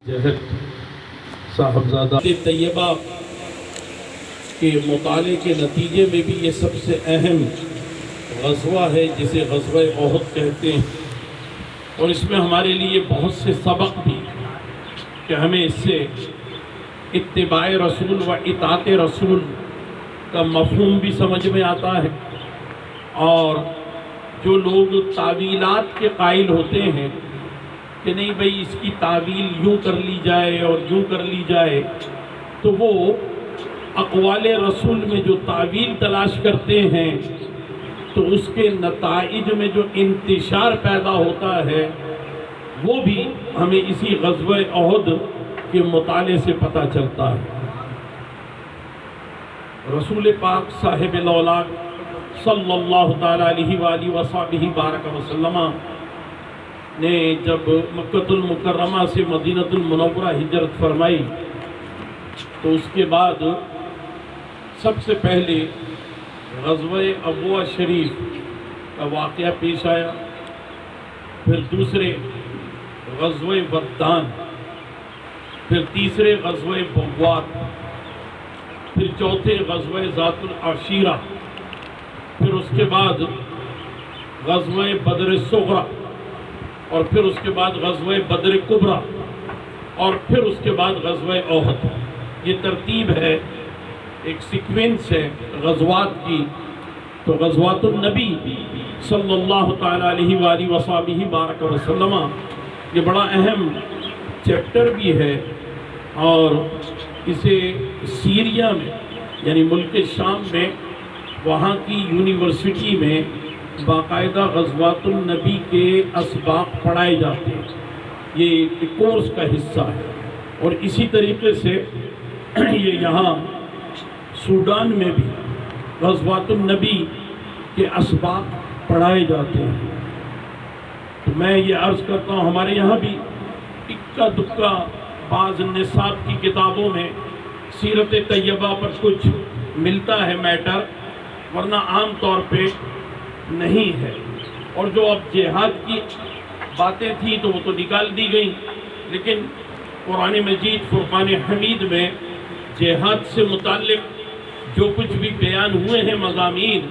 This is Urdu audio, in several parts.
جہد صاحبزادہ طیبہ کے مطالعے کے نتیجے میں بھی یہ سب سے اہم غزوہ ہے جسے غزوہ احد کہتے ہیں، اور اس میں ہمارے لیے بہت سے سبق بھی کہ ہمیں اس سے اتباع رسول و اطاعت رسول کا مفہوم بھی سمجھ میں آتا ہے، اور جو لوگ تعویلات کے قائل ہوتے ہیں کہ نہیں بھئی اس کی تعویل یوں کر لی جائے اور یوں کر لی جائے، تو وہ اقوال رسول میں جو تعویل تلاش کرتے ہیں تو اس کے نتائج میں جو انتشار پیدا ہوتا ہے وہ بھی ہمیں اسی غزوہ احد کے مطالعے سے پتہ چلتا ہے۔ رسول پاک صاحب الاولاق صلی اللہ تعالیٰ علیہ وآلہ وصحبہ بارک وسلم نے جب مکۃ المکرمہ سے مدینہ المنورہ ہجرت فرمائی تو اس کے بعد سب سے پہلے غزوہ ابواء شریف کا واقعہ پیش آیا، پھر دوسرے غزوہ ودان، پھر تیسرے غزوہ بوات، پھر چوتھے غزوہ ذات العشیرہ، پھر اس کے بعد غزوہ بدر صغریٰ، اور پھر اس کے بعد غزوہ بدر کبریٰ، اور پھر اس کے بعد غزوہ احد۔ یہ ترتیب ہے، ایک سیکوینس ہے غزوات کی۔ تو غزوات النبی صلی اللہ تعالیٰ علیہ وآلہ وصحبہ بارک وسلم یہ بڑا اہم چیپٹر بھی ہے، اور اسے سیریا میں یعنی ملک شام میں وہاں کی یونیورسٹی میں باقاعدہ غزوات النبی کے اسباق پڑھائے جاتے ہیں، یہ ایک کورس کا حصہ ہے۔ اور اسی طریقے سے یہ یہاں سوڈان میں بھی غزوات النبی کے اسباق پڑھائے جاتے ہیں۔ تو میں یہ عرض کرتا ہوں ہمارے یہاں بھی اکا دکا بعض نصاب کی کتابوں میں سیرت طیبہ پر کچھ ملتا ہے میٹر، ورنہ عام طور پہ نہیں ہے۔ اور جو اب جہاد کی باتیں تھیں تو وہ تو نکال دی گئیں، لیکن قرآن مجید فرقان حمید میں جہاد سے متعلق جو کچھ بھی بیان ہوئے ہیں مضامین،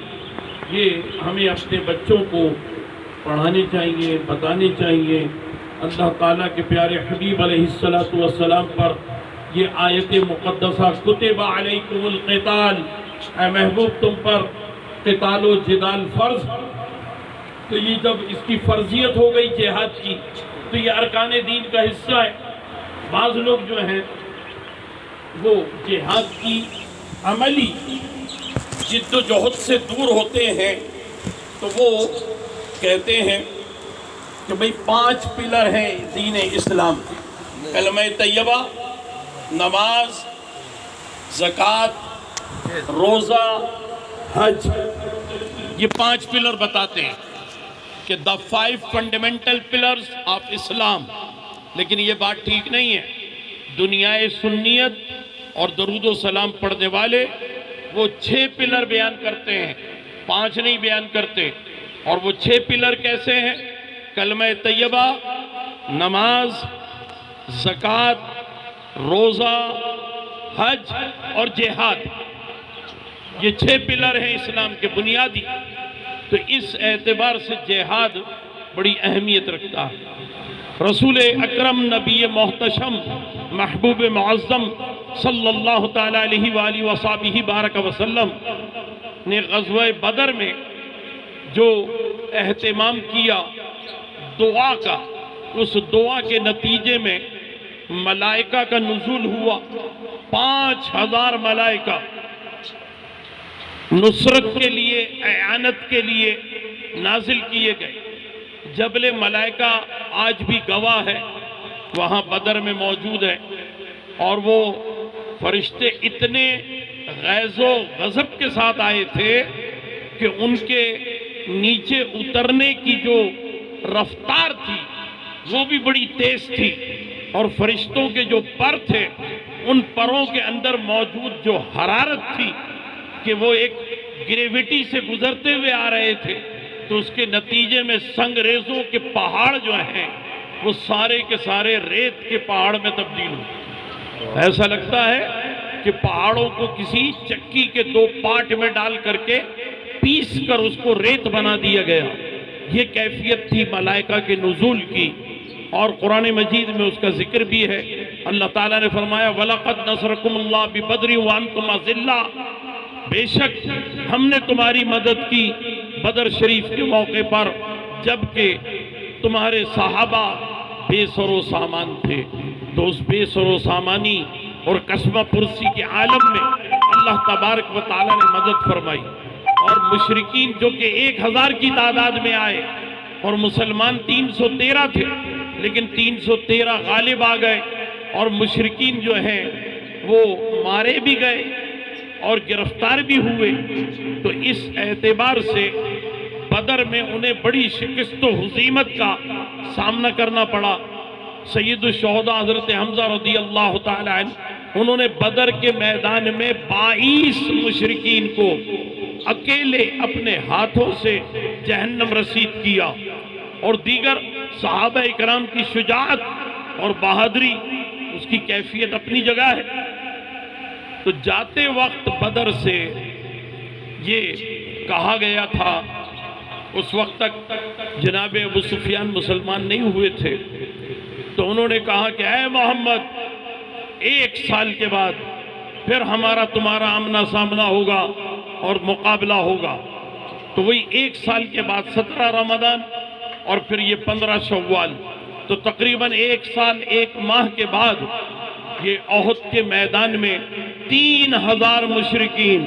یہ ہمیں اپنے بچوں کو پڑھانے چاہیے، بتانے چاہیے۔ اللہ تعالیٰ کے پیارے حبیب علیہ السلام پر یہ آیت مقدسہ کتب علیکم القتال، اے محبوب تم پر قتال و جدال فرض، تو یہ جب اس کی فرضیت ہو گئی جہاد کی تو یہ ارکان دین کا حصہ ہے۔ بعض لوگ جو ہیں وہ جہاد کی عملی جد و جہد سے دور ہوتے ہیں، تو وہ کہتے ہیں کہ بھئی 5 پلر ہیں دین اسلام، کلمہ طیبہ، نماز، زکوٰۃ، روزہ، حج، یہ 5 پلر بتاتے ہیں کہ the 5 fundamental pillars of Islam۔ لیکن یہ بات ٹھیک نہیں ہے۔ دنیا سنیت اور درود و سلام پڑھنے والے وہ 6 پلر بیان کرتے ہیں، 5 نہیں بیان کرتے۔ اور وہ 6 پلر کیسے ہیں؟ کلمہ طیبہ، نماز، زکوٰۃ، روزہ، حج اور جہاد، یہ 6 پلر ہیں اسلام کے بنیادی۔ تو اس اعتبار سے جہاد بڑی اہمیت رکھتا ہے۔ رسول اکرم نبی محتشم محبوب معظم صلی اللہ تعالیٰ علیہ وآلہ وصحبہ بارک وسلم نے غزوہ بدر میں جو اہتمام کیا دعا کا، اس دعا کے نتیجے میں ملائکہ کا نزول ہوا۔ 5000 ملائکہ نصرت کے لیے، اعانت کے لیے نازل کیے گئے۔ جبل ملائکہ آج بھی گواہ ہے، وہاں بدر میں موجود ہے، اور وہ فرشتے اتنے غیظ و غضب کے ساتھ آئے تھے کہ ان کے نیچے اترنے کی جو رفتار تھی وہ بھی بڑی تیز تھی، اور فرشتوں کے جو پر تھے ان پروں کے اندر موجود جو حرارت تھی کہ وہ ایک گریویٹی سے گزرتے ہوئے آ رہے تھے، تو اس کے نتیجے میں سنگ ریزوں کے پہاڑ جو ہیں وہ سارے کے سارے ریت کے پہاڑ میں تبدیل ہوئے۔ ایسا لگتا ہے کہ پہاڑوں کو کسی چکی کے دو پارٹ میں ڈال کر کے پیس کر اس کو ریت بنا دیا گیا۔ یہ کیفیت تھی ملائکہ کے نزول کی، اور قرآن مجید میں اس کا ذکر بھی ہے۔ اللہ تعالیٰ نے فرمایا وَلَقَدْ نَصْرَكُمُ اللَّهُ بِبَدْرٍ وَأَنْتُمْ أَذِلَّةٌ، بے شک ہم نے تمہاری مدد کی بدر شریف کے موقع پر جبکہ تمہارے صحابہ بے سر و سامان تھے۔ تو اس بے سر و سامانی اور قسمہ پرسی کے عالم میں اللہ تبارک و تعالیٰ نے مدد فرمائی، اور مشرکین جو کہ 1000 کی تعداد میں آئے اور مسلمان 313 تھے، لیکن 313 غالب آ گئے، اور مشرکین جو ہیں وہ مارے بھی گئے اور گرفتار بھی ہوئے۔ تو اس اعتبار سے بدر میں انہیں بڑی شکست و ہزیمت کا سامنا کرنا پڑا۔ سید الشہداء حضرت حمزہ رضی اللہ تعالی عنہ، انہوں نے بدر کے میدان میں 22 مشرکین کو اکیلے اپنے ہاتھوں سے جہنم رسید کیا، اور دیگر صحابہ اکرام کی شجاعت اور بہادری، اس کی کیفیت اپنی جگہ ہے۔ تو جاتے وقت بدر سے یہ کہا گیا تھا، اس وقت تک جناب ابو سفیان مسلمان نہیں ہوئے تھے، تو انہوں نے کہا کہ اے محمد 1 سال کے بعد پھر ہمارا تمہارا آمنا سامنا ہوگا اور مقابلہ ہوگا۔ تو وہی 1 سال کے بعد 17 رمضان اور پھر یہ 15 شوال، تو تقریباً 1 سال 1 ماہ کے بعد یہ احد کے میدان میں 3000 مشرکین